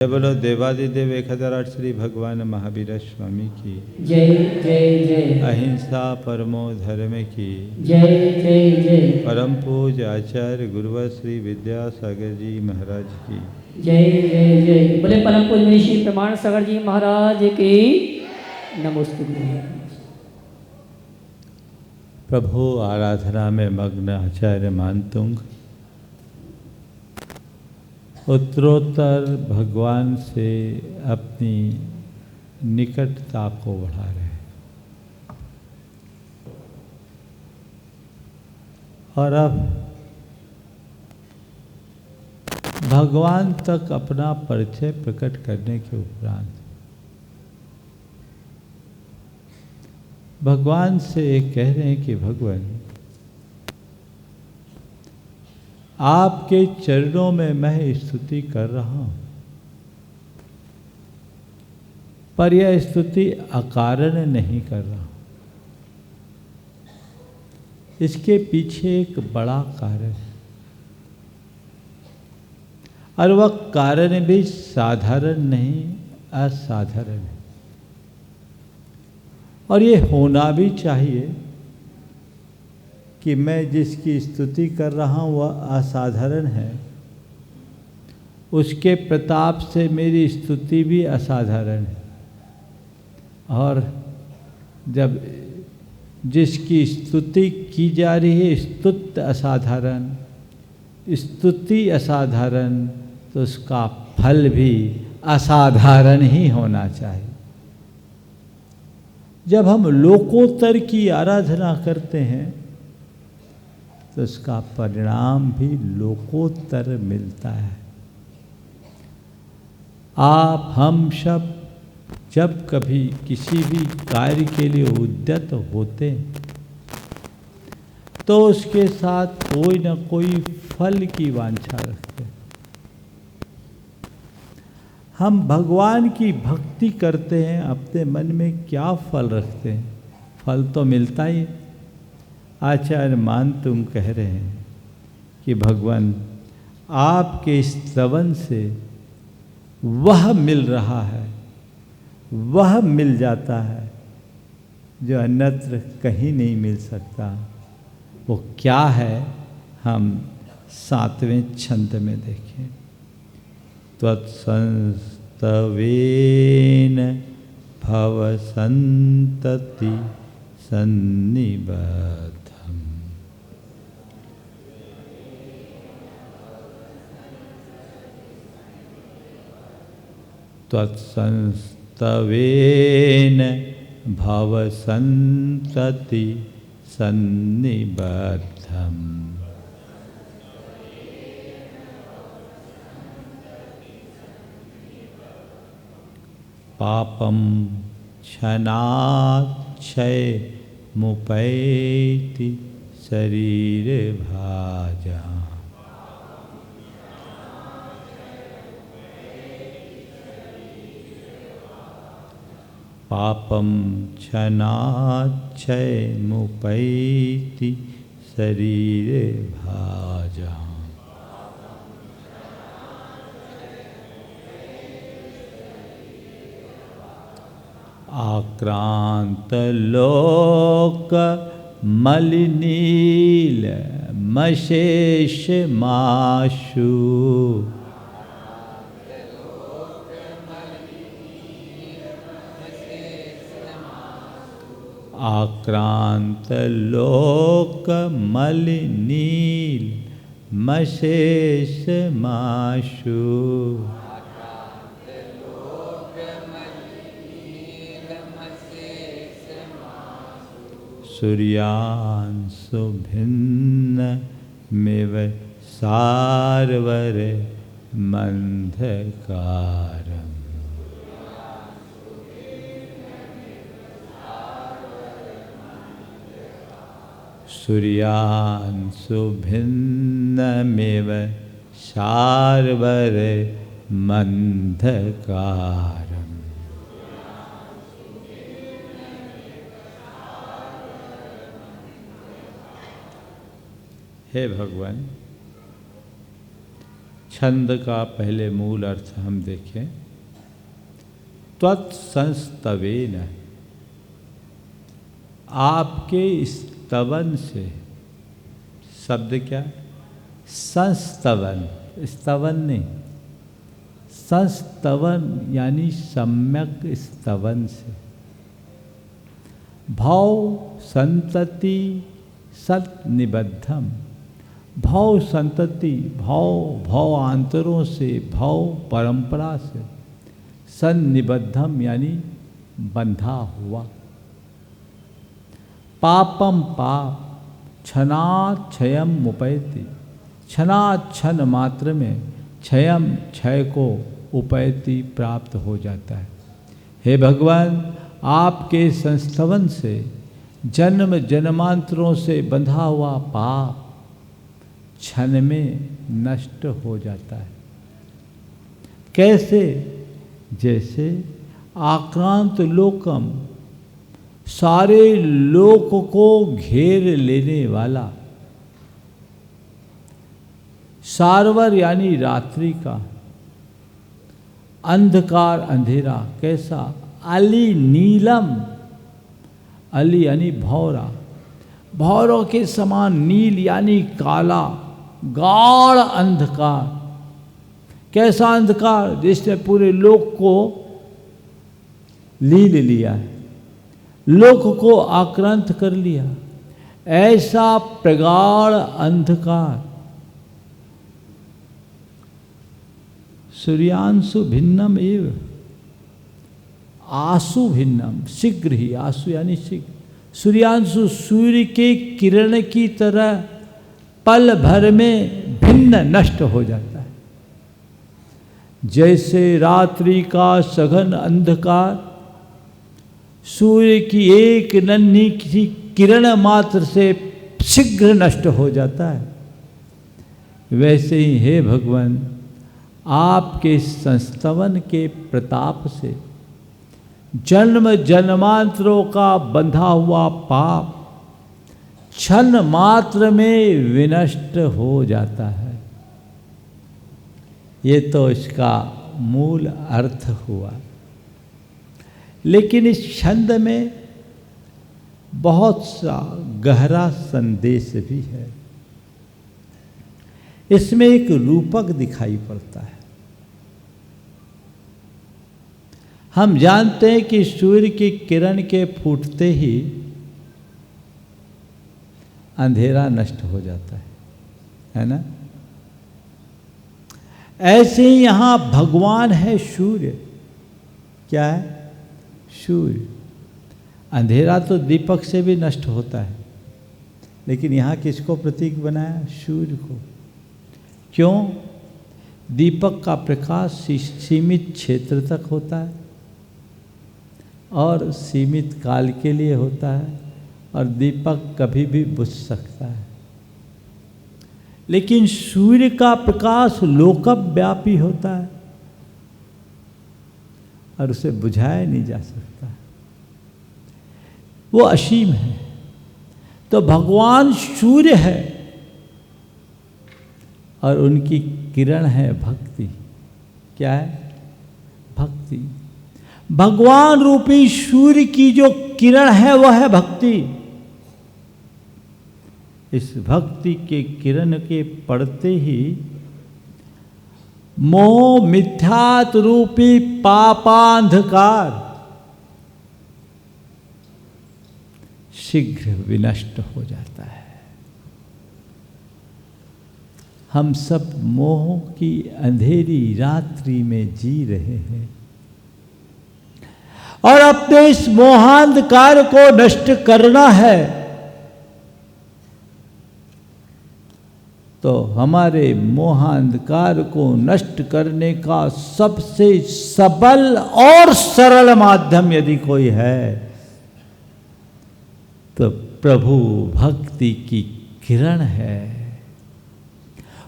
जय बोलो देवादिदेव 1008 श्री भगवान महावीर स्वामी की जय जय जय। अहिंसा परमो धर्म की जय जय जय। परम पूज आचार्य गुरुवर श्री विद्यासागर जी महाराज की जय जय जय। बोले परम पूज्य श्री प्रमाण सागर जी महाराज की नमस्ते। प्रभु आराधना में मग्न आचार्य मानतुंग उत्तरोत्तर भगवान से अपनी निकटता को बढ़ा रहे हैं और अब भगवान तक अपना परिचय प्रकट करने के उपरांत भगवान से कह रहे हैं कि भगवान आपके चरणों में मैं स्तुति कर रहा हूं, पर यह स्तुति अकारण नहीं कर रहा हूं। इसके पीछे एक बड़ा कारण है और वह कारण भी साधारण नहीं असाधारण है और ये होना भी चाहिए कि मैं जिसकी स्तुति कर रहा हूँ वह असाधारण है, उसके प्रताप से मेरी स्तुति भी असाधारण है। और जब जिसकी स्तुति की जा रही है स्तुत असाधारण, स्तुति असाधारण, तो उसका फल भी असाधारण ही होना चाहिए। जब हम लोकोत्तर की आराधना करते हैं तो उसका परिणाम भी लोकोत्तर मिलता है। आप हम सब जब कभी किसी भी कार्य के लिए उद्यत होते तो उसके साथ कोई न कोई फल की वांछा रखते हैं। हम भगवान की भक्ति करते हैं, अपने मन में क्या फल रखते हैं? फल तो मिलता ही। आचार्य मानतुंग कह रहे हैं कि भगवान आपके स्तवन से वह मिल रहा है, वह मिल जाता है जो अन्यत्र कहीं नहीं मिल सकता। वो क्या है हम 7वें छंद में देखें। त्वत्संस्तवेन भव संतति सन्निबद्धम्। त्वत्संस्तवेन भव संतति सन्निबद्धम्। पापं क्षणाक्षय मुपैति शरीर भाजा। पापं क्षणाक्षय मुपैति शरीर भाजा। आक्रांत लोक मलिनील मशेष माशु। आक्रांत लोक मलिनील मशेष माशु। सूर्यांशु भिन्न मेव सारवर मंधकारम। सूर्यांशु भिन्न मेव सारवर मंधकारम। हे भगवान, छंद का पहले मूल अर्थ हम देखें, त्वत्संस्तवेन, आपके स्तवन से। शब्द क्या? संस्तवन, स्तवन नहीं, संस्तवन यानी सम्यक स्तवन से। भाव संतति सत निबद्धम, भाव संतति, भावांतरों से, भाव परंपरा से, सन्निबद्धम यानी बंधा हुआ। पापम पाप क्षणाक्षयम उपैति, क्षणाक्षण मात्र में क्षयम क्षय को उपैति प्राप्त हो जाता है। हे भगवान, आपके संस्तवन से जन्म जन्मांतरों से बंधा हुआ पाप क्षण में नष्ट हो जाता है। कैसे? जैसे आक्रांत लोकम, सारे लोक को घेर लेने वाला, सारवर यानी रात्रि का, अंधकार अंधेरा कैसा? अली नीलम, अली यानी भौरा, भौरों के समान, नील यानी काला, गाढ़ अंधकार। कैसा अंधकार? जिसने पूरे लोक को लील लिया है, लोक को आक्रांत कर लिया, ऐसा प्रगाढ़ अंधकार। सूर्यांशु भिन्नम एव, आसु भिन्नम, शीघ्र ही, आसु यानी शीघ्र। सूर्यांशु सूर्य के किरण की तरह पल भर में भिन्न नष्ट हो जाता है। जैसे रात्रि का सघन अंधकार सूर्य की एक नन्ही किसी किरण मात्र से शीघ्र नष्ट हो जाता है, वैसे ही हे भगवान, आपके संस्तवन के प्रताप से जन्म जन्मांतरों का बंधा हुआ पाप क्षण मात्र में विनष्ट हो जाता है। ये तो इसका मूल अर्थ हुआ। लेकिन इस छंद में बहुत सा गहरा संदेश भी है। इसमें एक रूपक दिखाई पड़ता है। हम जानते हैं कि सूर्य की किरण के फूटते ही अंधेरा नष्ट हो जाता है ना? ऐसे ही यहां भगवान है सूर्य। क्या है? सूर्य। अंधेरा तो दीपक से भी नष्ट होता है, लेकिन यहाँ किसको प्रतीक बनाया? सूर्य को। क्यों? दीपक का प्रकाश सीमित क्षेत्र तक होता है और सीमित काल के लिए होता है, और दीपक कभी भी बुझ सकता है। लेकिन सूर्य का प्रकाश लोकव्यापी होता है और उसे बुझाया नहीं जा सकता, वो असीम है। तो भगवान सूर्य है और उनकी किरण है भक्ति। क्या है? भक्ति। भगवान रूपी सूर्य की जो किरण है वह है भक्ति। इस भक्ति के किरण के पड़ते ही मोह मिथ्यात रूपी पापांधकार शीघ्र विनष्ट हो जाता है। हम सब मोह की अंधेरी रात्रि में जी रहे हैं और अपने इस मोहांधकार को नष्ट करना है। तो हमारे मोहांधकार को नष्ट करने का सबसे सबल और सरल माध्यम यदि कोई है तो प्रभु भक्ति की किरण है।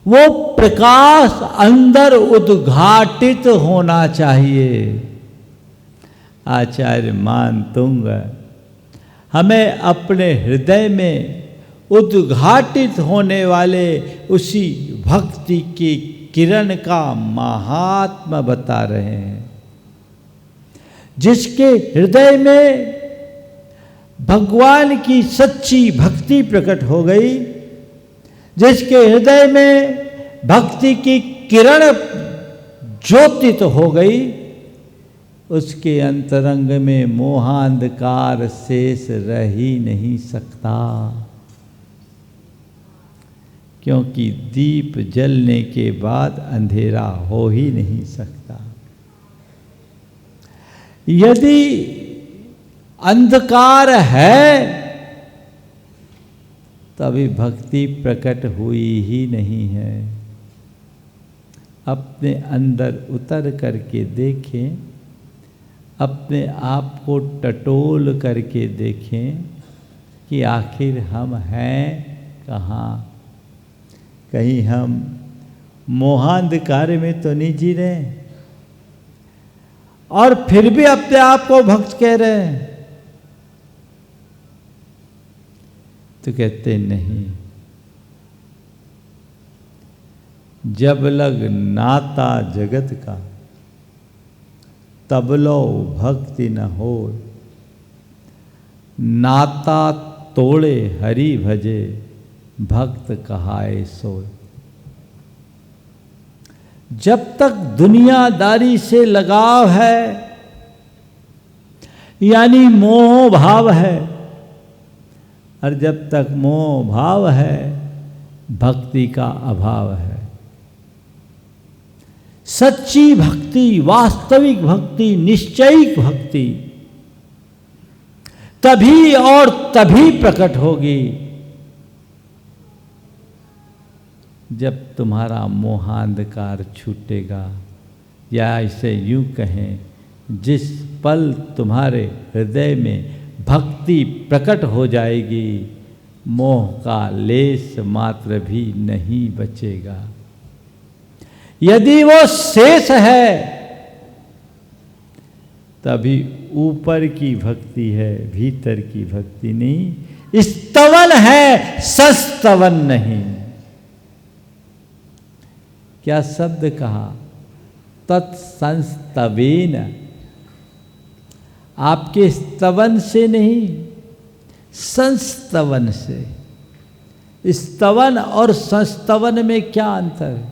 वो प्रकाश अंदर उद्घाटित होना चाहिए। आचार्य मानतुंग हमें अपने हृदय में उद्घाटित होने वाले उसी भक्ति की किरण का महात्मा बता रहे हैं। जिसके हृदय में भगवान की सच्ची भक्ति प्रकट हो गई, जिसके हृदय में भक्ति की किरण ज्योतित हो गई, उसके अंतरंग में मोहांधकार शेष रह ही नहीं सकता। क्योंकि दीप जलने के बाद अंधेरा हो ही नहीं सकता। यदि अंधकार है तभी भक्ति प्रकट हुई ही नहीं है। अपने अंदर उतर करके देखें, अपने आप को टटोल करके देखें कि आखिर हम हैं कहाँ। कहीं हम मोहांधकार में तो नहीं जी रहे, और फिर भी अपने आप को भक्त कह रहे हैं। तो कहते नहीं, जब लग नाता जगत का तब लो भक्ति न हो। नाता तोड़े हरि भजे भक्त कहाए सोए। जब तक दुनियादारी से लगाव है, यानी मोह भाव है, और जब तक मोह भाव है भक्ति का अभाव है। सच्ची भक्ति, वास्तविक भक्ति, निश्चयिक भक्ति तभी और तभी प्रकट होगी जब तुम्हारा मोहांधकार छूटेगा। या इसे यूं कहें, जिस पल तुम्हारे हृदय में भक्ति प्रकट हो जाएगी, मोह का लेस मात्र भी नहीं बचेगा। यदि वो शेष है तभी ऊपर की भक्ति है, भीतर की भक्ति नहीं। स्तवन है, सस्तवन नहीं। क्या शब्द कहा? तत्संस्तवेन। आपके स्तवन से नहीं, संस्तवन से। स्तवन और संस्तवन में क्या अंतर है?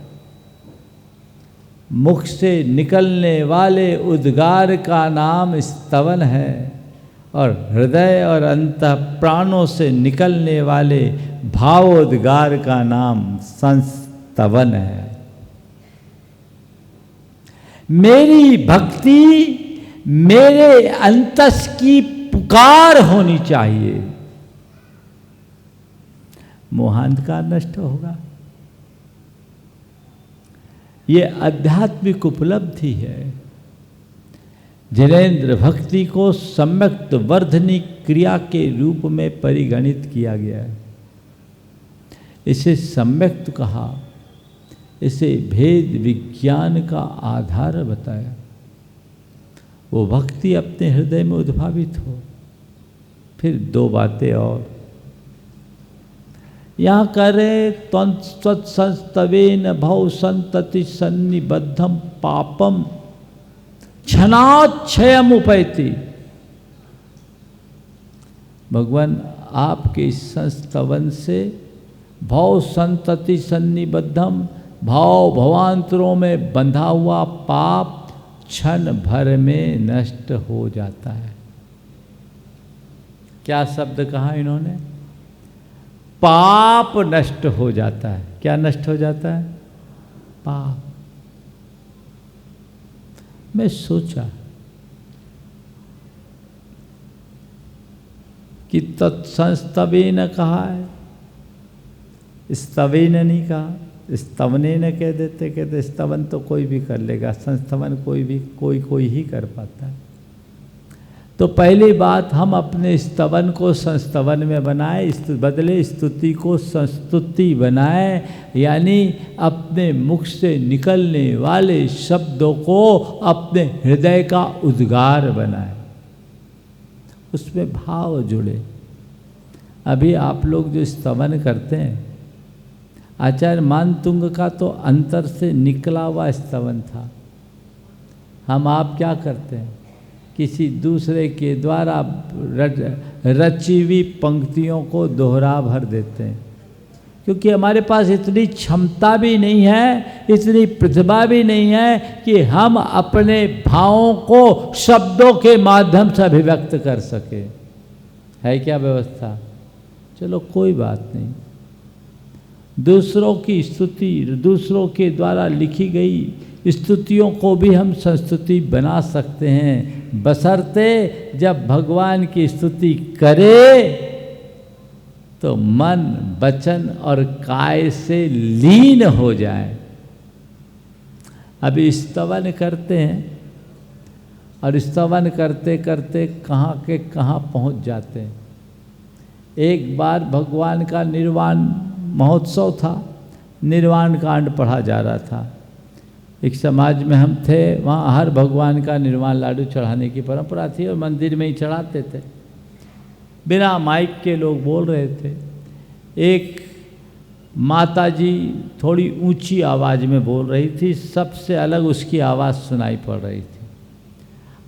मुख से निकलने वाले उद्गार का नाम स्तवन है, और हृदय और अंतः प्राणों से निकलने वाले भावोद्गार का नाम संस्तवन है। मेरी भक्ति मेरे अंतस की पुकार होनी चाहिए, मोहांधकार नष्ट होगा। ये आध्यात्मिक उपलब्धि है। जिनेन्द्र भक्ति को सम्यक्त वर्धनी क्रिया के रूप में परिगणित किया गया है। इसे सम्यक्त कहा, इसे भेद विज्ञान का आधार बताया। वो भक्ति अपने हृदय में उद्भावित हो। फिर दो बातें और यहाँ करे, तत्संस्तवेन भव संतति सन्निबद्धम पापम क्षणाक्षयम उपैति। भगवान आपके इस संस्तवन से भव संतति सन्निबद्धम, भाव भवांतरों में बंधा हुआ पाप क्षण भर में नष्ट हो जाता है। क्या शब्द कहा इन्होंने? पाप नष्ट हो जाता है। क्या नष्ट हो जाता है? पाप। मैं सोचा कि तत्संस्तवेन कहा है, स्तवेन नहीं कहा। स्तवने न कह देते, कहते स्तवन तो कोई भी कर लेगा, संस्तवन कोई ही कर पाता है। तो पहली बात, हम अपने स्तवन को संस्तवन में बनाए, बदले स्तुति को संस्तुति बनाए, यानी अपने मुख से निकलने वाले शब्दों को अपने हृदय का उद्गार बनाए, उसमें भाव जुड़े। अभी आप लोग जो स्तवन करते हैं, आचार्य मानतुंग का तो अंतर से निकला हुआ स्तवन था। हम आप क्या करते हैं, किसी दूसरे के द्वारा रची हुई पंक्तियों को दोहरा भर देते हैं, क्योंकि हमारे पास इतनी क्षमता भी नहीं है, इतनी प्रतिभा भी नहीं है कि हम अपने भावों को शब्दों के माध्यम से अभिव्यक्त कर सके। है क्या व्यवस्था? चलो कोई बात नहीं, दूसरों की स्तुति, दूसरों के द्वारा लिखी गई स्तुतियों को भी हम संस्तुति बना सकते हैं, बशर्ते जब भगवान की स्तुति करे तो मन, वचन और काय से लीन हो जाए। अभी स्तवन करते हैं और स्तवन करते करते कहाँ के कहाँ पहुँच जाते हैं। एक बार भगवान का निर्वाण महोत्सव था, निर्वाण कांड पढ़ा जा रहा था। एक समाज में हम थे, वहाँ हर भगवान का निर्वाण लाडू चढ़ाने की परंपरा थी और मंदिर में ही चढ़ाते थे। बिना माइक के लोग बोल रहे थे। एक माताजी थोड़ी ऊंची आवाज़ में बोल रही थी, सबसे अलग उसकी आवाज़ सुनाई पड़ रही थी,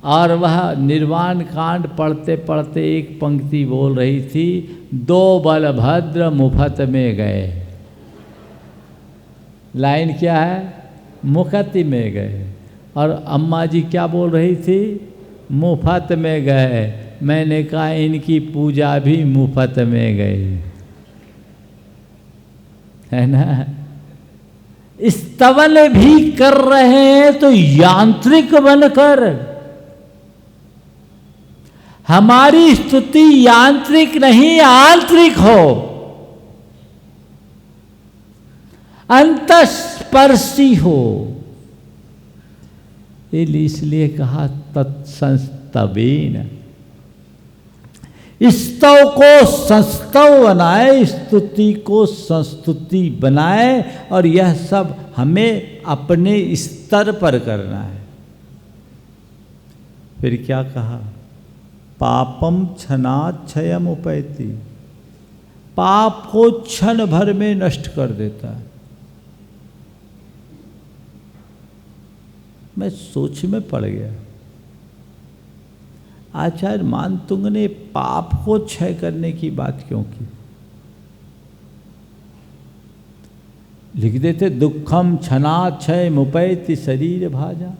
और वह निर्वाण कांड पढ़ते पढ़ते एक पंक्ति बोल रही थी, दो बलभद्र मुफत में गए। लाइन क्या है? मुफत में गए। और अम्मा जी क्या बोल रही थी? मुफत में गए। मैंने कहा इनकी पूजा भी मुफ्त में गई, है ना। स्तवन भी कर रहे हैं तो यांत्रिक बनकर। हमारी स्तुति यांत्रिक नहीं आंतरिक हो, अंतस्पर्शी हो। इसलिए कहा तत्संस्तवेन। स्तव को संस्तव बनाए, स्तुति को संस्तुति बनाए, और यह सब हमें अपने स्तर पर करना है। फिर क्या कहा? पापम क्षणाक्षयम उपैति। पाप को क्षण भर में नष्ट कर देता है। मैं सोच में पड़ गया, आचार्य मानतुंग ने पाप को क्षय करने की बात क्यों की? लिख देते दुखम क्षणाक्षय मुपैति शरीर भाजा।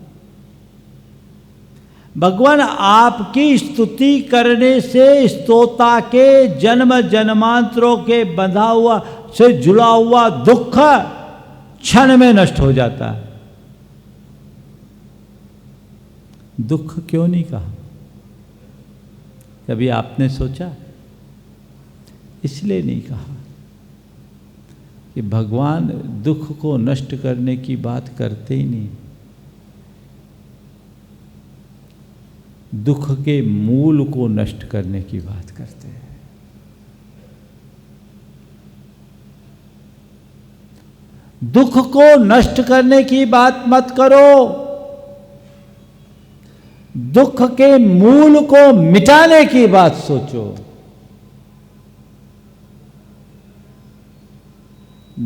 भगवान आपकी स्तुति करने से स्तोता के जन्म जन्मांतरों के बंधा हुआ से जुड़ा हुआ दुख क्षण में नष्ट हो जाता है। दुख क्यों नहीं कहा? कभी आपने सोचा? इसलिए नहीं कहा कि भगवान दुख को नष्ट करने की बात करते ही नहीं। दुख के मूल को नष्ट करने की बात करते हैं। दुख को नष्ट करने की बात मत करो, दुख के मूल को मिटाने की बात सोचो।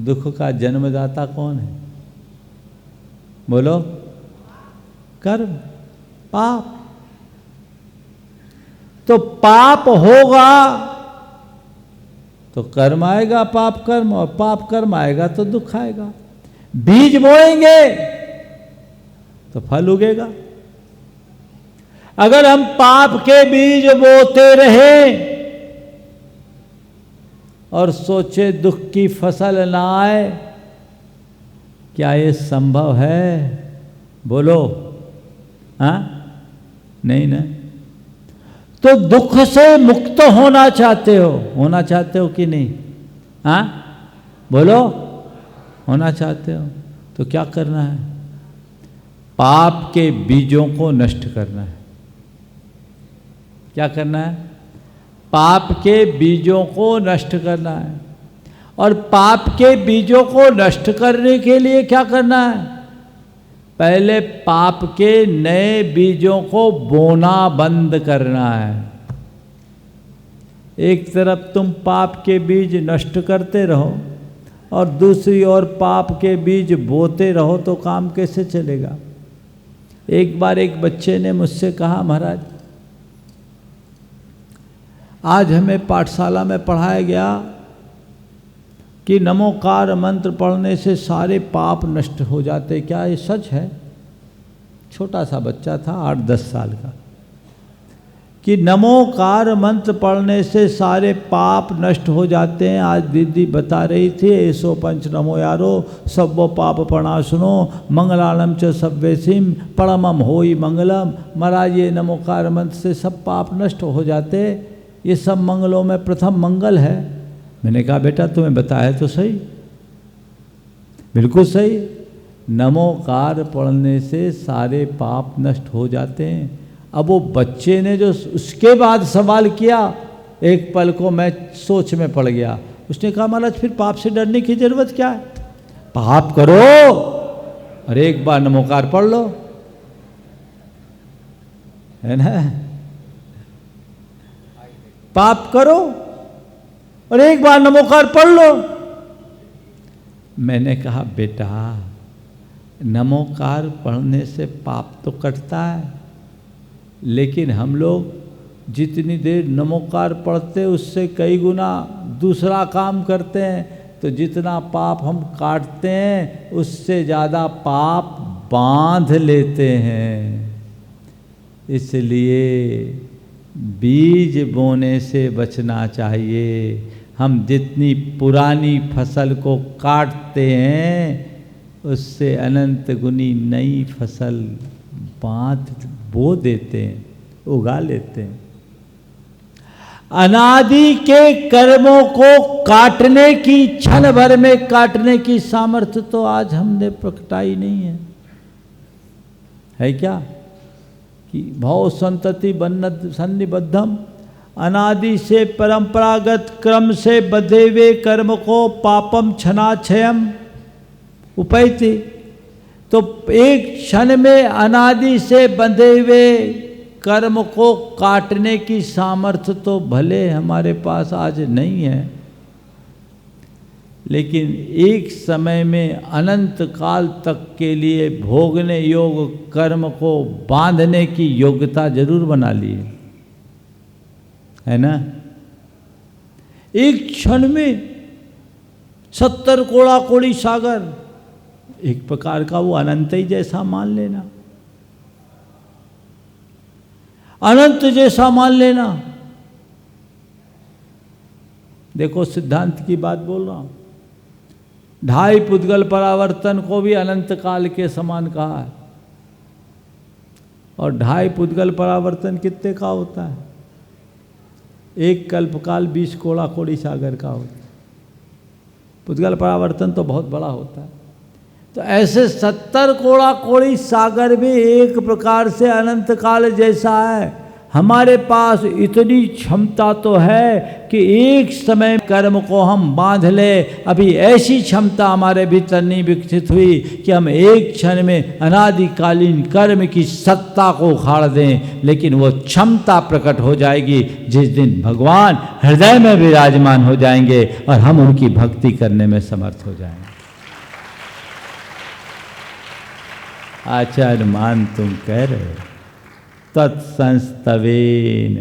दुख का जन्मदाता कौन है? बोलो। कर्म, पाप। तो पाप होगा तो कर्म आएगा, पाप कर्म, और पाप कर्म आएगा तो दुख आएगा। बीज बोएंगे तो फल उगेगा। अगर हम पाप के बीज बोते रहे और सोचे दुख की फसल ना आए, क्या ये संभव है? बोलो। हाँ? नहीं ना। तो दुख से मुक्त होना चाहते हो कि नहीं? हाँ? बोलो। होना चाहते हो तो क्या करना है? पाप के बीजों को नष्ट करना है। क्या करना है? पाप के बीजों को नष्ट करना है। और पाप के बीजों को नष्ट करने के लिए क्या करना है? पहले पाप के नए बीजों को बोना बंद करना है। एक तरफ तुम पाप के बीज नष्ट करते रहो और दूसरी ओर पाप के बीज बोते रहो तो काम कैसे चलेगा। एक बार एक बच्चे ने मुझसे कहा, महाराज आज हमें पाठशाला में पढ़ाया गया कि नमोकार मंत्र पढ़ने से सारे पाप नष्ट हो जाते, क्या ये सच है? छोटा सा बच्चा था 8-10 साल का, कि नमोकार मंत्र पढ़ने से सारे पाप नष्ट हो जाते हैं। आज दीदी बता रही थी, ऐसो पंच नमो यारो सब्बो पाप प्रणाशनो मंगलालम च सव्यसिम परमम होई मंगलम। महाराज ये नमोकार मंत्र से सब पाप नष्ट हो जाते, ये सब मंगलों में प्रथम मंगल है। मैंने कहा बेटा तुम्हें बताया तो सही, बिल्कुल सही, नमोकार पढ़ने से सारे पाप नष्ट हो जाते हैं। अब वो बच्चे ने जो उसके बाद सवाल किया, एक पल को मैं सोच में पड़ गया। उसने कहा महाराज फिर पाप से डरने की जरूरत क्या है, पाप करो और एक बार नमोकार पढ़ लो, है ना। पाप करो और एक बार नमोकार पढ़ लो। मैंने कहा बेटा नमोकार पढ़ने से पाप तो कटता है, लेकिन हम लोग जितनी देर नमोकार पढ़ते उससे कई गुना दूसरा काम करते हैं, तो जितना पाप हम काटते हैं उससे ज़्यादा पाप बांध लेते हैं। इसलिए बीज बोने से बचना चाहिए। हम जितनी पुरानी फसल को काटते हैं उससे अनंत गुनी नई फसल बो देते हैं, उगा लेते हैं। अनादि के कर्मों को काटने की, क्षण भर में काटने की सामर्थ्य तो आज हमने प्रकटाई नहीं है क्या? कि भव संतति सन्निबद्धम, अनादि से परंपरागत क्रम से बधे हुए कर्म को पापम क्षणाक्षयम उपैति। तो एक क्षण में अनादि से बंधे हुए कर्म को काटने की सामर्थ्य तो भले हमारे पास आज नहीं है, लेकिन एक समय में अनंत काल तक के लिए भोगने योग्य कर्म को बांधने की योग्यता जरूर बना ली है ना। एक क्षण में 70 कोड़ा कोड़ी सागर, एक प्रकार का वो अनंत ही जैसा मान लेना, अनंत जैसा मान लेना। देखो सिद्धांत की बात बोल रहा हूं, 2.5 पुद्गल परावर्तन को भी अनंत काल के समान कहा है। और 2.5 पुद्गल परावर्तन कितने का होता है? एक कल्पकाल 20 कोड़ा कोड़ी सागर का होता है। पुद्गल परावर्तन तो बहुत बड़ा होता है। तो ऐसे 70 कोड़ा कोड़ी सागर भी एक प्रकार से अनंत काल जैसा है। हमारे पास इतनी क्षमता तो है कि एक समय कर्म को हम बांध ले। अभी ऐसी क्षमता हमारे भीतर नहीं विकसित हुई कि हम एक क्षण में अनादिकालीन कर्म की सत्ता को उखाड़ दें, लेकिन वो क्षमता प्रकट हो जाएगी जिस दिन भगवान हृदय में विराजमान हो जाएंगे और हम उनकी भक्ति करने में समर्थ हो जाएंगे। आचार्य मान तुम कह रहे हो, तत्संस्तवेन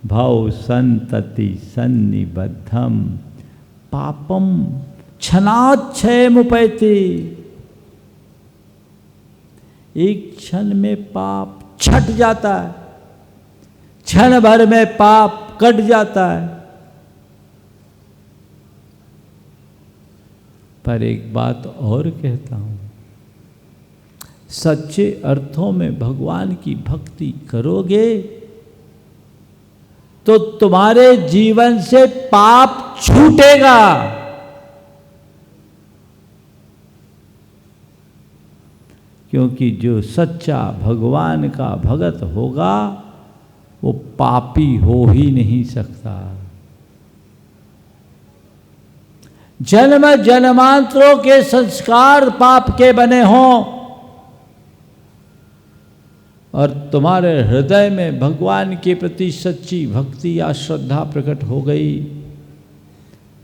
भव संतति सन्निबद्धम पापम क्षणाक्षयमुपैति। एक क्षण में पाप छट जाता है, क्षण भर में पाप कट जाता है। पर एक बात और कहता हूं, सच्चे अर्थों में भगवान की भक्ति करोगे तो तुम्हारे जीवन से पाप छूटेगा। क्योंकि जो सच्चा भगवान का भगत होगा वो पापी हो ही नहीं सकता। जन्म जन्मांतरों के संस्कार पाप के बने हों और तुम्हारे हृदय में भगवान के प्रति सच्ची भक्ति या श्रद्धा प्रकट हो गई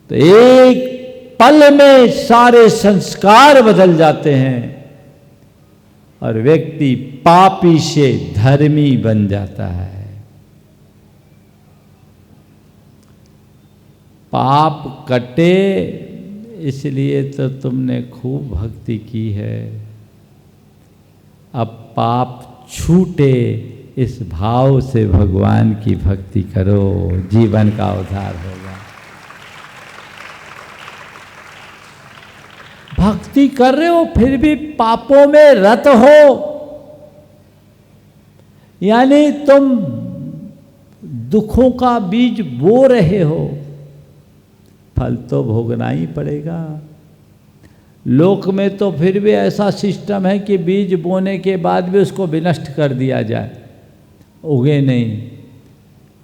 तो एक पल में सारे संस्कार बदल जाते हैं और व्यक्ति पापी से धर्मी बन जाता है। पाप कटे इसलिए तो तुमने खूब भक्ति की है, अब पाप छूटे इस भाव से भगवान की भक्ति करो, जीवन का उद्धार होगा। भक्ति कर रहे हो फिर भी पापों में रत हो, यानी तुम दुखों का बीज बो रहे हो, फल तो भोगना ही पड़ेगा। लोक में तो फिर भी ऐसा सिस्टम है कि बीज बोने के बाद भी उसको विनष्ट कर दिया जाए, उगे नहीं,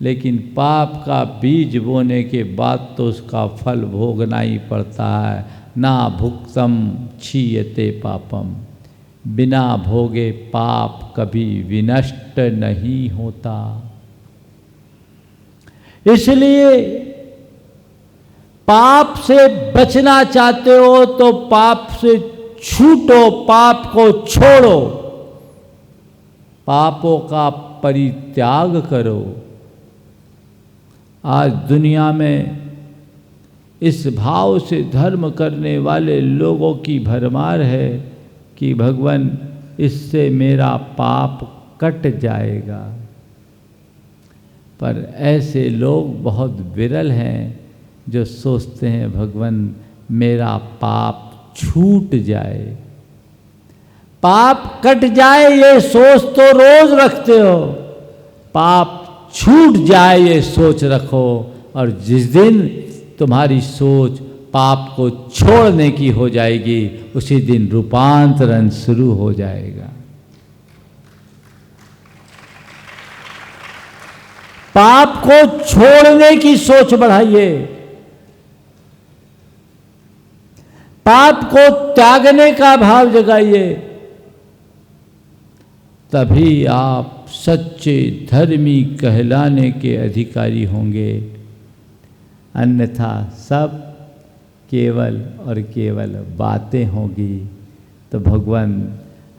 लेकिन पाप का बीज बोने के बाद तो उसका फल भोगना ही पड़ता है। ना भुक्तम क्षीयते पापम, बिना भोगे पाप कभी विनष्ट नहीं होता। इसलिए पाप से बचना चाहते हो तो पाप से छूटो, पाप को छोड़ो, पापों का परित्याग करो। आज दुनिया में इस भाव से धर्म करने वाले लोगों की भरमार है कि भगवान इससे मेरा पाप कट जाएगा, पर ऐसे लोग बहुत विरल हैं जो सोचते हैं भगवान मेरा पाप छूट जाए, पाप कट जाए ये सोच तो रोज रखते हो, पाप छूट जाए ये सोच रखो, और जिस दिन तुम्हारी सोच पाप को छोड़ने की हो जाएगी उसी दिन रूपांतरण शुरू हो जाएगा। पाप को छोड़ने की सोच बढ़ाइए, पाप को त्यागने का भाव जगाइए, तभी आप सच्चे धर्मी कहलाने के अधिकारी होंगे। अन्यथा सब केवल और केवल बातें होगी। तो भगवान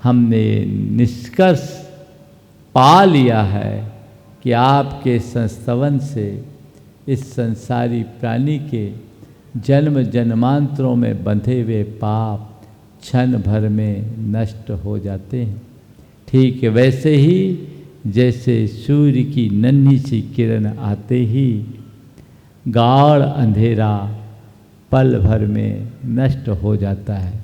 हमने निष्कर्ष पा लिया है कि आपके संस्तवन से इस संसारी प्राणी के जन्म जन्मांतरों में बंधे हुए पाप क्षण भर में नष्ट हो जाते हैं। ठीक वैसे ही जैसे सूर्य की नन्ही सी किरण आते ही गाढ़ अंधेरा पल भर में नष्ट हो जाता है।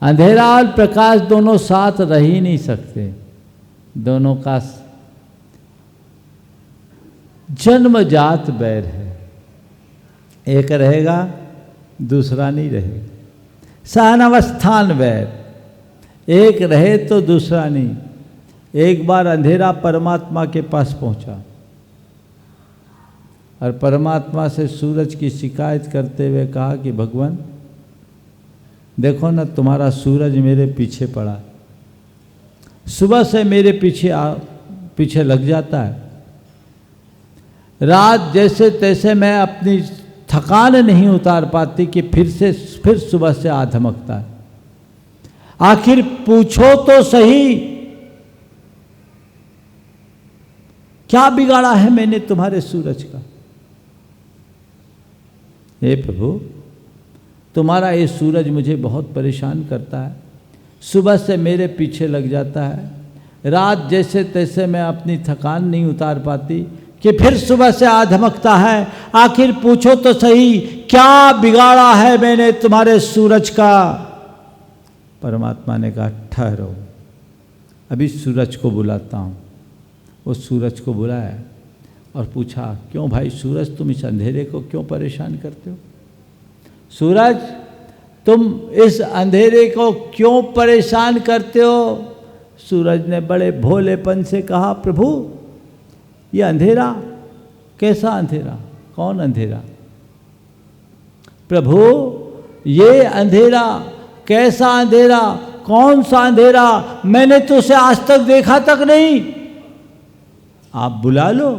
अंधेरा और प्रकाश दोनों साथ रह ही नहीं सकते, दोनों का जन्मजात बैर है, एक रहेगा दूसरा नहीं रहेगा। सहनावस्थान वैर, एक रहे तो दूसरा नहीं। एक बार अंधेरा परमात्मा के पास पहुंचा और परमात्मा से सूरज की शिकायत करते हुए कहा कि भगवान देखो ना, तुम्हारा सूरज मेरे पीछे पड़ा, सुबह से मेरे पीछे लग जाता है, रात जैसे तैसे मैं अपनी थकान नहीं उतार पाती कि फिर सुबह से आ धमकता है। आखिर पूछो तो सही, क्या बिगाड़ा है मैंने तुम्हारे सूरज का? हे प्रभु, तुम्हारा ये सूरज मुझे बहुत परेशान करता है, सुबह से मेरे पीछे लग जाता है, रात जैसे तैसे मैं अपनी थकान नहीं उतार पाती कि फिर सुबह से आ धमकता है। आखिर पूछो तो सही, क्या बिगाड़ा है मैंने तुम्हारे सूरज का? परमात्मा ने कहा ठहरो, अभी सूरज को बुलाता हूँ। वो सूरज को बुलाया और पूछा, क्यों भाई सूरज, तुम इस अंधेरे को क्यों परेशान करते हो? सूरज, तुम इस अंधेरे को क्यों परेशान करते हो? सूरज ने बड़े भोलेपन से कहा, प्रभु ये अंधेरा, कैसा अंधेरा? कौन अंधेरा? प्रभु ये अंधेरा, कैसा अंधेरा, कौन सा अंधेरा? मैंने तो उसे आज तक देखा तक नहीं। आप बुला लो,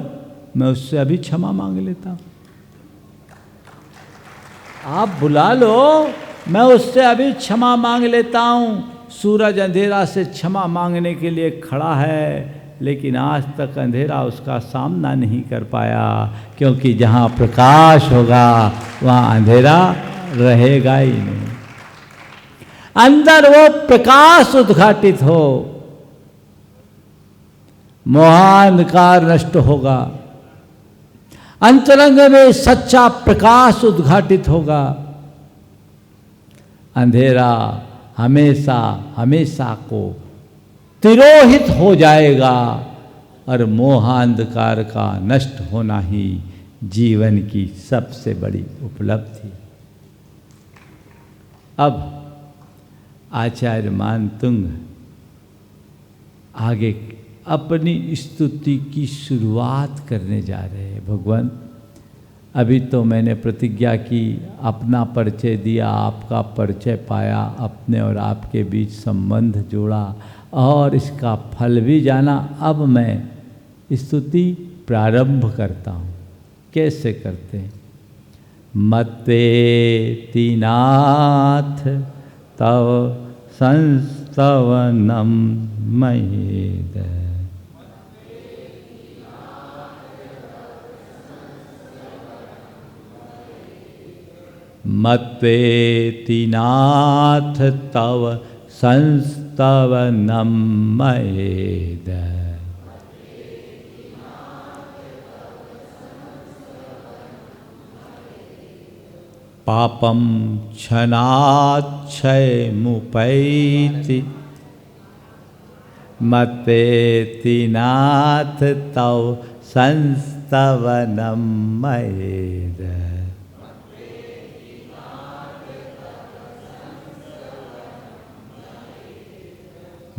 मैं उससे अभी क्षमा मांग लेता हूं। आप बुला लो, मैं उससे अभी क्षमा मांग लेता हूँ। सूरज अंधेरा से क्षमा मांगने के लिए खड़ा है, लेकिन आज तक अंधेरा उसका सामना नहीं कर पाया, क्योंकि जहाँ प्रकाश होगा वहाँ अंधेरा रहेगा ही नहीं। अंदर वो प्रकाश उद्घाटित हो, मोहांधकार नष्ट होगा, अंतरंग में सच्चा प्रकाश उद्घाटित होगा, अंधेरा हमेशा हमेशा को तिरोहित हो जाएगा और मोहांधकार का नष्ट होना ही जीवन की सबसे बड़ी उपलब्धि। अब आचार्य मानतुंग आगे अपनी स्तुति की शुरुआत करने जा रहे हैं। भगवान, अभी तो मैंने प्रतिज्ञा की, अपना परिचय दिया, आपका परिचय पाया, अपने और आपके बीच संबंध जोड़ा और इसका फल भी जाना। अब मैं स्तुति प्रारंभ करता हूँ। कैसे करते हैं? मत्वेति नाथ तव संस्तवनम मयेद। मत्वेति नाथ तव संस्तवनम मयेद। पापम क्षणाक्षयमुपैति मत्वेति नाथ तव संस्तवनम मयेद।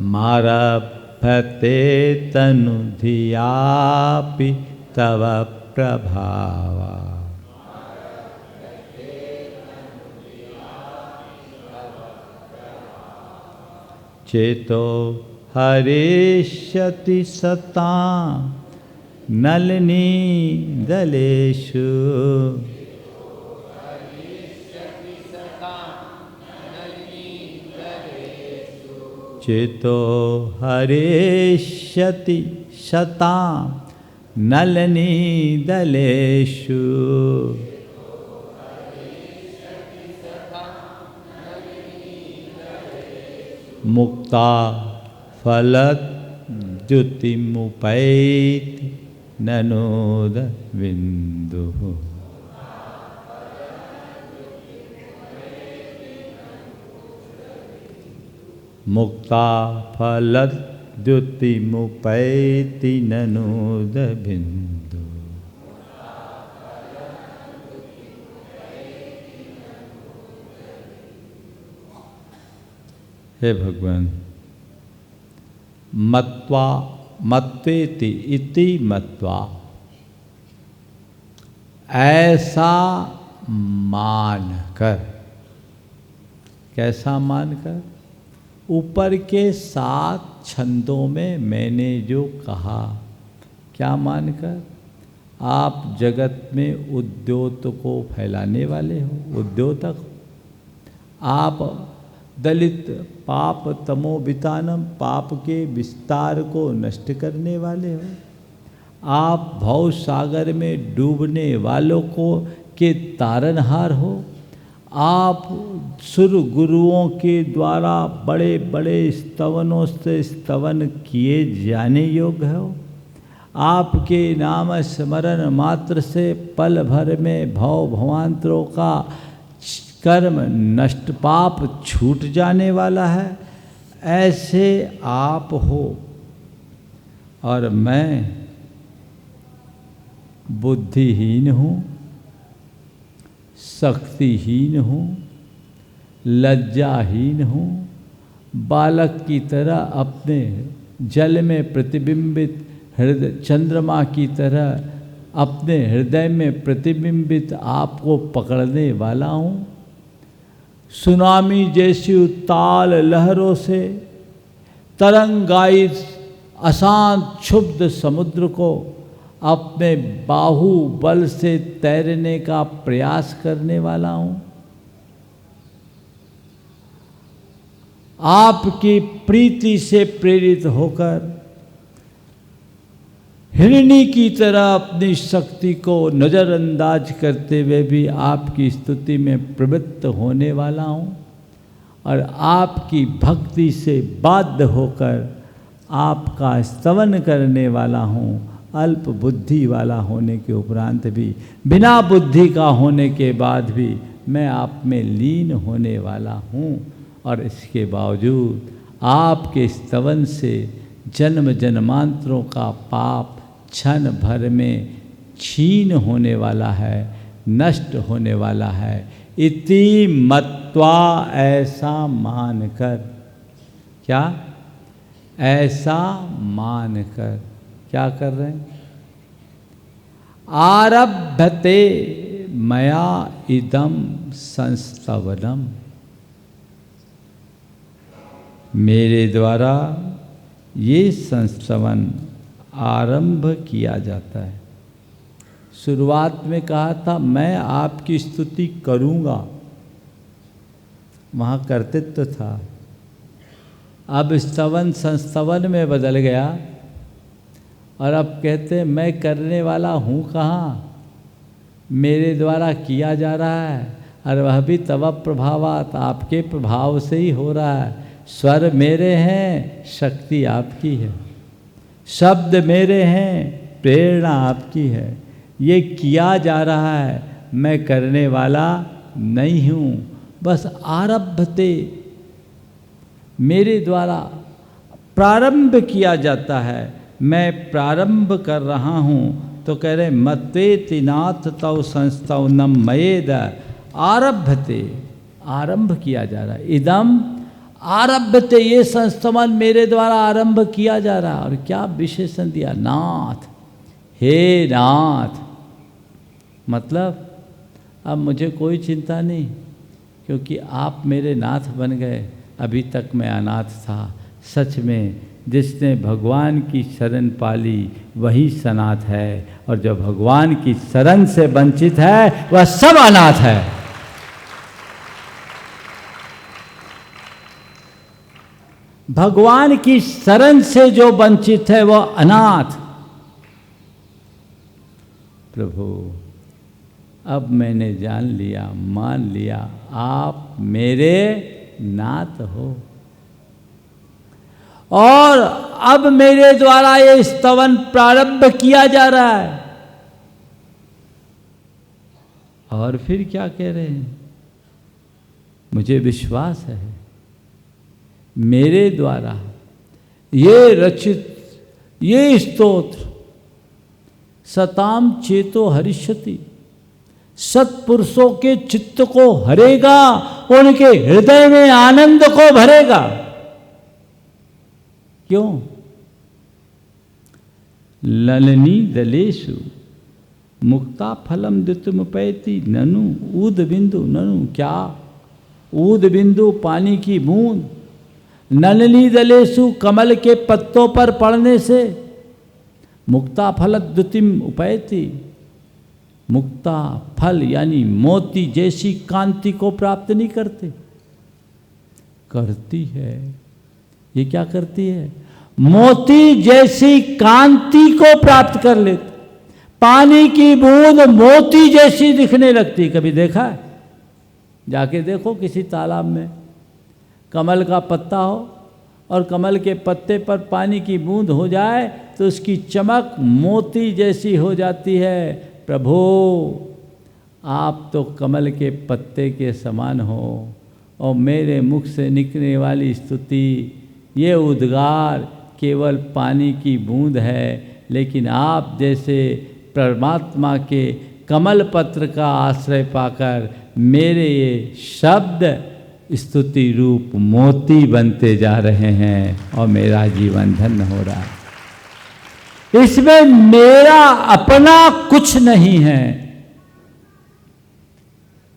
मारभते तनुधियापि तव प्रभावा। चेतो हरेष्यति सतां नलिनी दलेषु। चेतो हरेष्यति सतां नलिनी दलेषु। मुक्ता फलद्युतिमुपैति ननोद बिन्दुः। मुक्ता फलद्युतिमुपैति ननोद बिन्दुः। हे भगवान, मत्वा मत्वेति इति मत्वा, ऐसा मानकर। कैसा मानकर? ऊपर के 7 छंदों में मैंने जो कहा, क्या मानकर? आप जगत में उद्योत को फैलाने वाले हो, उद्योतक हो। आप दलित पाप तमोबितानम, पाप के विस्तार को नष्ट करने वाले हो। आप भव सागर में डूबने वालों को के तारनहार हो। आप सुर गुरुओं के द्वारा बड़े बड़े स्तवनों से स्तवन किए जाने योग्य हो। आपके नाम स्मरण मात्र से पल भर में भव भवांतरों का कर्म नष्ट, पाप छूट जाने वाला है। ऐसे आप हो और मैं बुद्धिहीन हूँ, शक्तिहीन हूँ, लज्जाहीन हूँ। बालक की तरह अपने जल में प्रतिबिंबित हृदय, चंद्रमा की तरह अपने हृदय में प्रतिबिंबित आपको पकड़ने वाला हूँ। सुनामी जैसी उत्ताल लहरों से तरंगायित अशांत क्षुब्ध समुद्र को अपने बाहुबल से तैरने का प्रयास करने वाला हूँ। आपकी प्रीति से प्रेरित होकर हिरणी की तरह अपनी शक्ति को नज़रअंदाज करते हुए भी आपकी स्तुति में प्रवृत्त होने वाला हूँ और आपकी भक्ति से बाध्य होकर आपका स्तवन करने वाला हूँ। अल्प बुद्धि वाला होने के उपरांत भी, बिना बुद्धि का होने के बाद भी मैं आप में लीन होने वाला हूँ और इसके बावजूद आपके स्तवन से जन्म जन्मांतरों का पाप क्षण भर में छीन होने वाला है, नष्ट होने वाला है। इति मत्वा, ऐसा मानकर, क्या ऐसा मानकर क्या कर रहे हैं? आरभते मया इदम संस्तवनम, मेरे द्वारा ये संस्तवन आरंभ किया जाता है। शुरुआत में कहा था मैं आपकी स्तुति करूँगा, वहाँ कर्तृत्व था। अब स्तवन संस्तवन में बदल गया और अब कहते हैं मैं करने वाला हूँ कहाँ, मेरे द्वारा किया जा रहा है और वह भी तव प्रभावात, आपके प्रभाव से ही हो रहा है। स्वर मेरे हैं, शक्ति आपकी है, शब्द मेरे हैं, प्रेरणा आपकी है। ये किया जा रहा है, मैं करने वाला नहीं हूँ। बस आरभते, मेरे द्वारा प्रारंभ किया जाता है, मैं प्रारंभ कर रहा हूँ। तो कह रहे मत्वेति नाथ तव संस्तवनम मयेद, आरभते, आरंभ किया जा रहा है। इदम आरभते, ये संस्तवन मेरे द्वारा आरंभ किया जा रहा है। और क्या विशेषण दिया, नाथ, हे नाथ। मतलब अब मुझे कोई चिंता नहीं, क्योंकि आप मेरे नाथ बन गए। अभी तक मैं अनाथ था। सच में जिसने भगवान की शरण पाली वही सनाथ है, और जो भगवान की शरण से वंचित है वह सब अनाथ है। भगवान की शरण से जो वंचित है वह अनाथ। प्रभु अब मैंने जान लिया, मान लिया, आप मेरे नाथ हो और अब मेरे द्वारा ये स्तवन प्रारंभ किया जा रहा है। और फिर क्या कह रहे हैं, मुझे विश्वास है मेरे द्वारा ये रचित ये स्तोत्र सताम चेतो हरिष्यति, सत्पुरुषों के चित्त को हरेगा, उनके हृदय में आनंद को भरेगा। क्यों? ललनी दलेषु मुक्ता फलम द्युतमुपैति ननु ऊद बिंदु, ननु क्या, ऊद बिंदु पानी की बूंद, नलनी दलेषु कमल के पत्तों पर पड़ने से मुक्ता फल द्युतिम उपैति, मुक्ता फल यानी मोती जैसी कांति को प्राप्त नहीं करते, करती है। ये क्या करती है? मोती जैसी कांति को प्राप्त कर लेते। पानी की बूंद मोती जैसी दिखने लगती। कभी देखा है? जाके देखो किसी तालाब में, कमल का पत्ता हो और कमल के पत्ते पर पानी की बूंद हो जाए तो उसकी चमक मोती जैसी हो जाती है। प्रभु आप तो कमल के पत्ते के समान हो और मेरे मुख से निकलने वाली स्तुति, ये उद्गार केवल पानी की बूंद है, लेकिन आप जैसे परमात्मा के कमल पत्र का आश्रय पाकर मेरे ये शब्द स्तुति रूप मोती बनते जा रहे हैं और मेरा जीवन धन्य हो रहा है। इसमें मेरा अपना कुछ नहीं है।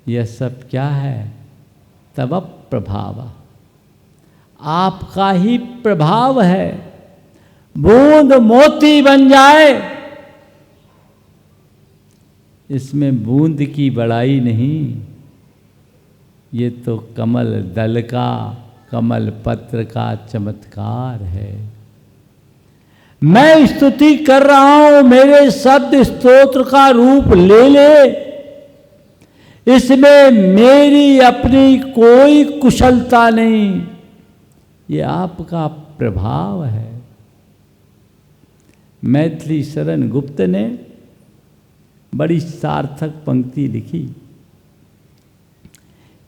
यह सब क्या है? तव प्रभाव, आपका ही प्रभाव है। बूंद मोती बन जाए, इसमें बूंद की बड़ाई नहीं, ये तो कमल दल का कमल पत्र का चमत्कार है। मैं स्तुति कर रहा हूं, मेरे शब्द स्तोत्र का रूप ले ले, इसमें मेरी अपनी कोई कुशलता नहीं, ये आपका प्रभाव है। मैथिली शरण गुप्त ने बड़ी सार्थक पंक्ति लिखी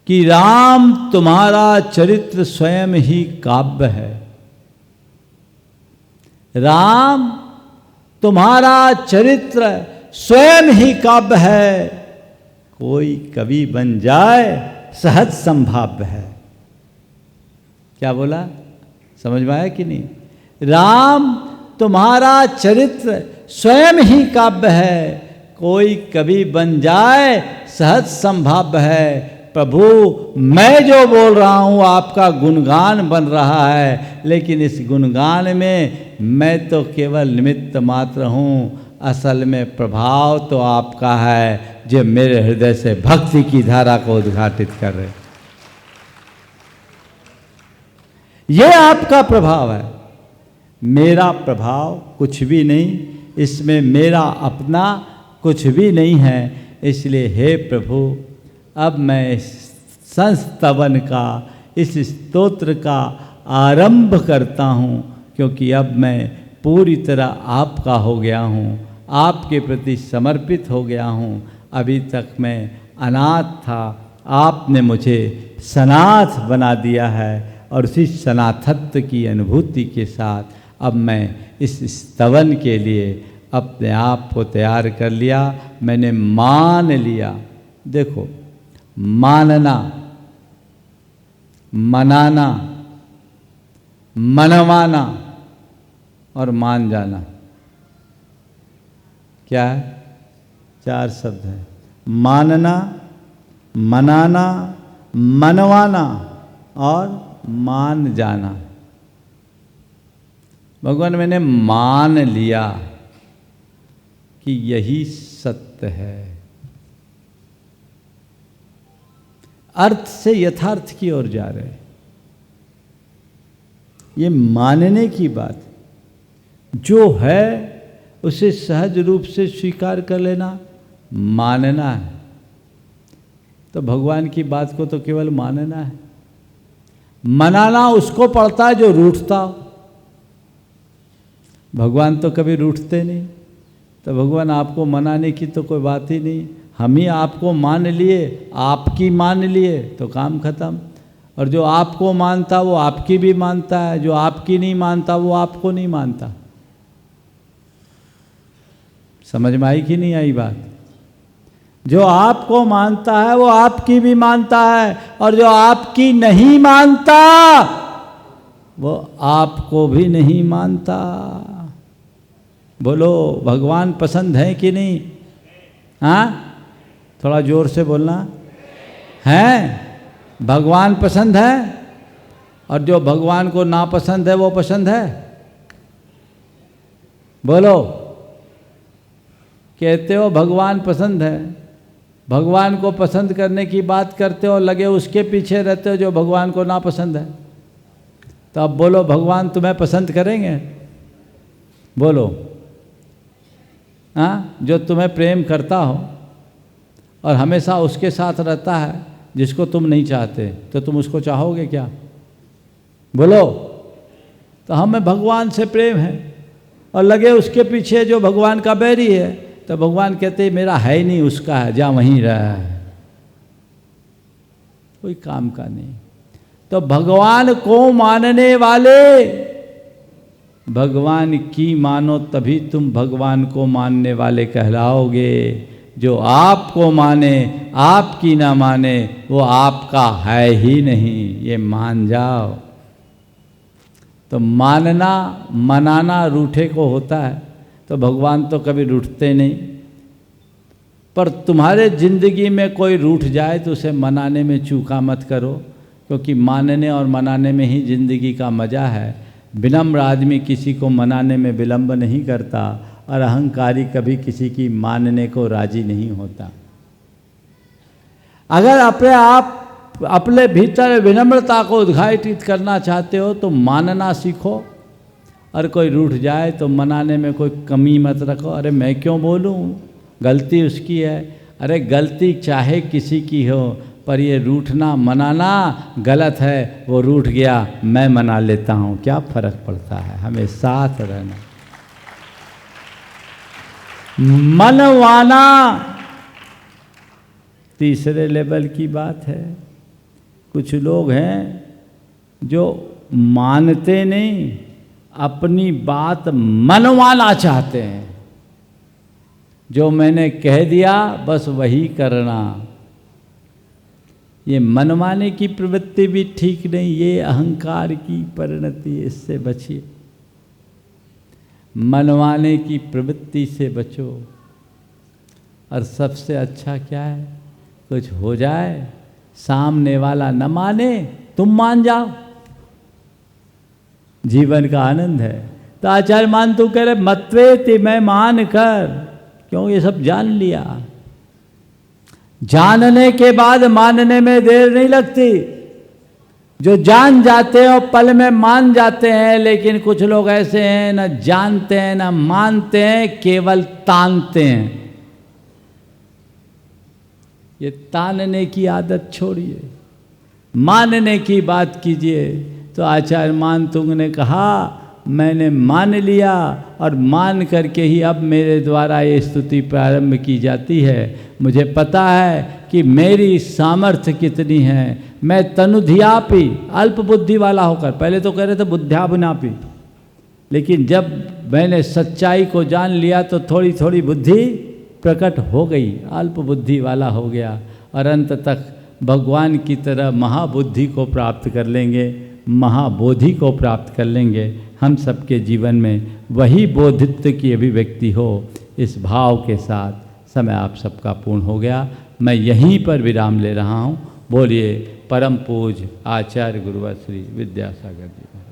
कि राम तुम्हारा चरित्र स्वयं ही काव्य है। राम तुम्हारा चरित्र स्वयं ही काव्य है, कोई कवि बन जाए सहज संभाव्य है। क्या बोला, समझ में आया कि नहीं? राम तुम्हारा चरित्र स्वयं ही काव्य है, कोई कवि बन जाए सहज संभाव्य है। प्रभु मैं जो बोल रहा हूँ आपका गुणगान बन रहा है, लेकिन इस गुणगान में मैं तो केवल निमित्त मात्र हूँ, असल में प्रभाव तो आपका है जो मेरे हृदय से भक्ति की धारा को उद्घाटित कर रहे। ये आपका प्रभाव है, मेरा प्रभाव कुछ भी नहीं, इसमें मेरा अपना कुछ भी नहीं है। इसलिए हे प्रभु, अब मैं इस संस्तवन का, इस स्तोत्र का आरंभ करता हूँ, क्योंकि अब मैं पूरी तरह आपका हो गया हूँ, आपके प्रति समर्पित हो गया हूँ। अभी तक मैं अनाथ था, आपने मुझे सनाथ बना दिया है, और उसी सनाथत्व की अनुभूति के साथ अब मैं इस स्तवन के लिए अपने आप को तैयार कर लिया। मैंने मान लिया। देखो, मानना, मनाना, मनवाना और मान जाना क्या है? 4 शब्द हैं। मानना, मनाना, मनवाना और मान जाना। भगवान मैंने मान लिया कि यही सत्य है। अर्थ से यथार्थ की ओर जा रहे। ये मानने की बात, जो है उसे सहज रूप से स्वीकार कर लेना, मानना है। तो भगवान की बात को तो केवल मानना है। मनाना उसको पड़ता है जो रूठता हो। भगवान तो कभी रूठते नहीं, तो भगवान आपको मनाने की तो कोई बात ही नहीं। हम ही आपको मान लिए, आपकी मान लिए तो काम खत्म। और जो आपको मानता वो आपकी भी मानता है, जो आपकी नहीं मानता वो आपको नहीं मानता। समझ में आई कि नहीं आई बात? जो आपको मानता है वो आपकी भी मानता है, और जो आपकी नहीं मानता वो आपको भी नहीं मानता। बोलो, भगवान पसंद है कि नहीं? हाँ, थोड़ा जोर से बोलना है। भगवान पसंद है, और जो भगवान को नापसंद है वो पसंद है? बोलो, कहते हो भगवान पसंद है, भगवान को पसंद करने की बात करते हो, लगे उसके पीछे रहते हो जो भगवान को नापसंद है। तो अब बोलो, भगवान तुम्हें पसंद करेंगे? बोलो। हाँ, जो तुम्हें प्रेम करता हो और हमेशा उसके साथ रहता है जिसको तुम नहीं चाहते, तो तुम उसको चाहोगे क्या? बोलो। तो हमें भगवान से प्रेम है और लगे उसके पीछे जो भगवान का बैरी है, तो भगवान कहते मेरा है ही नहीं, उसका है, जा वहीं रहा है, कोई काम का नहीं। तो भगवान को मानने वाले भगवान की मानो, तभी तुम भगवान को मानने वाले कहलाओगे। जो आपको माने, आपकी ना माने, वो आपका है ही नहीं, ये मान जाओ। तो मानना, मनाना रूठे को होता है, तो भगवान तो कभी रूठते नहीं। पर तुम्हारे जिंदगी में कोई रूठ जाए तो उसे मनाने में चूका मत करो, क्योंकि मानने और मनाने में ही जिंदगी का मज़ा है। विनम्र आदमी किसी को मनाने में विलंब नहीं करता, और अहंकारी कभी किसी की मानने को राजी नहीं होता। अगर अपने आप अपने भीतर विनम्रता को उद्घाटित करना चाहते हो तो मानना सीखो, और कोई रूठ जाए तो मनाने में कोई कमी मत रखो। अरे मैं क्यों बोलूँ, गलती उसकी है। अरे गलती चाहे किसी की हो, पर ये रूठना मनाना गलत है। वो रूठ गया, मैं मना लेता हूँ, क्या फर्क पड़ता है। हमें साथ रहना, मनवाना तीसरे लेवल की बात है। कुछ लोग हैं जो मानते नहीं, अपनी बात मनवाना चाहते हैं। जो मैंने कह दिया बस वही करना। ये मनवाने की प्रवृत्ति भी ठीक नहीं, ये अहंकार की परिणति, इससे बचिए। मनवाने की प्रवृत्ति से बचो। और सबसे अच्छा क्या है, कुछ हो जाए, सामने वाला न माने, तुम मान जाओ, जीवन का आनंद है। तो आचार्य मान तू कह रहे मत्वेति, मैं मान कर, क्यों ये सब जान लिया। जानने के बाद मानने में देर नहीं लगती। जो जान जाते हैं और पल में मान जाते हैं, लेकिन कुछ लोग ऐसे हैं न जानते हैं न मानते हैं, केवल तानते हैं। ये तानने की आदत छोड़िए, मानने की बात कीजिए। तो आचार्य मान तुंग ने कहा मैंने मान लिया, और मान करके ही अब मेरे द्वारा ये स्तुति प्रारंभ की जाती है। मुझे पता है कि मेरी सामर्थ्य कितनी है। मैं तनुधियापि, अल्प बुद्धि वाला होकर, पहले तो कह रहे थे बुद्ध्याबुनापि, लेकिन जब मैंने सच्चाई को जान लिया तो थोड़ी थोड़ी बुद्धि प्रकट हो गई, अल्प बुद्धि वाला हो गया, और अंत तक भगवान की तरह महाबुद्धि को प्राप्त कर लेंगे, महाबोधि को प्राप्त कर लेंगे। हम सबके जीवन में वही बोधित्व की अभिव्यक्ति हो, इस भाव के साथ समय आप सबका पूर्ण हो गया। मैं यहीं पर विराम ले रहा हूँ। बोलिए परम पूज्य आचार्य गुरुवर श्री विद्यासागर जी।